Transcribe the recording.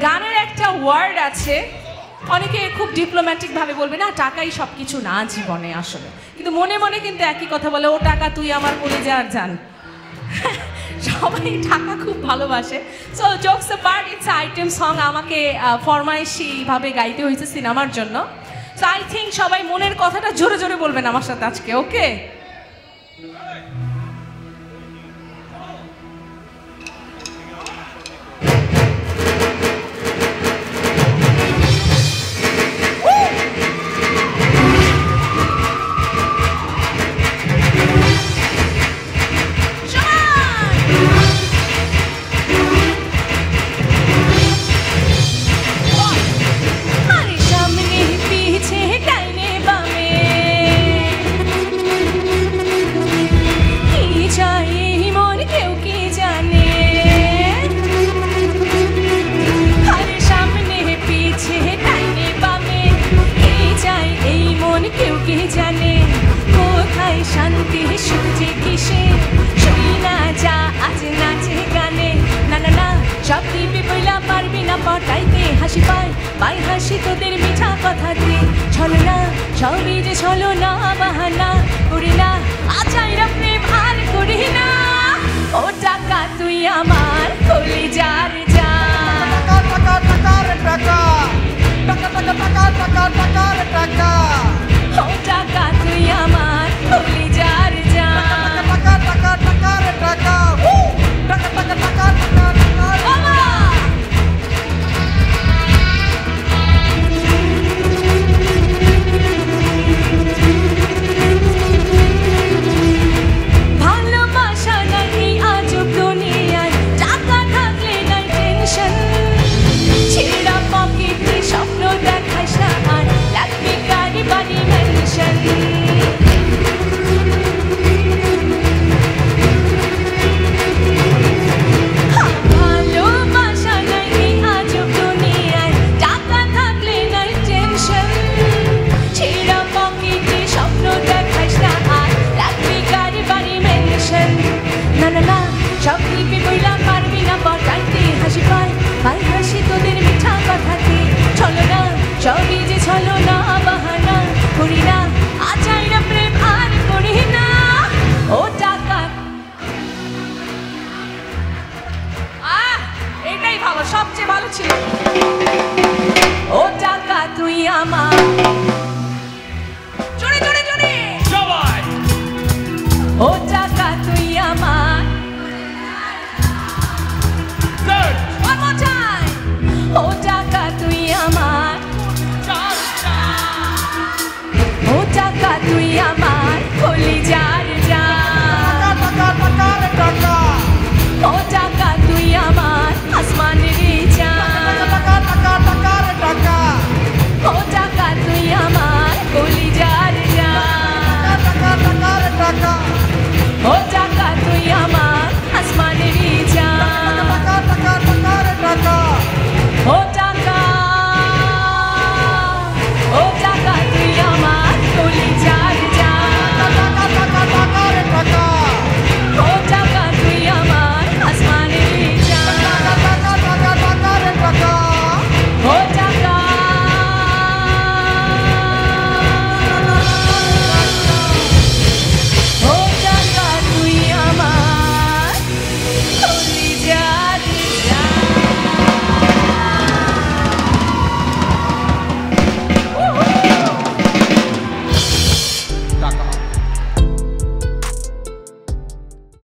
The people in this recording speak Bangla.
গানের একটা ওয়ার্ড আছে, অনেকে খুব ডিপ্লোম্যাটিক ভাবে বলবে না টাকাই সবকিছু না জীবনে আসলে, কিন্তু মনে মনে কিন্তু একই কথা বলে, ও টাকা তুই আমার কলিজার জান। সবাই টাকা খুব ভালোবাসে। So jokes apart, it's item song, আমাকে ফরমাইশিভাবে গাইতে হয়েছে সিনেমার জন্য। সো আই থিঙ্ক সবাই মনের কথাটা জোরে জোরে বলবেন আমার সাথে আজকে, ওকে? শান্তি সুখে কিসে শুই না যা আজ নাচে গানে, না না না সব দিবি বইলা পারবি না পটাইতে, হাসি পায় পাই হাসি তোদের মিঠা কথাতে, ছলনা সবই যে ছলনা বাহানা করি না, আচাইরা প্রেম আর করি না, ও টাকা তুই আমার কলিজার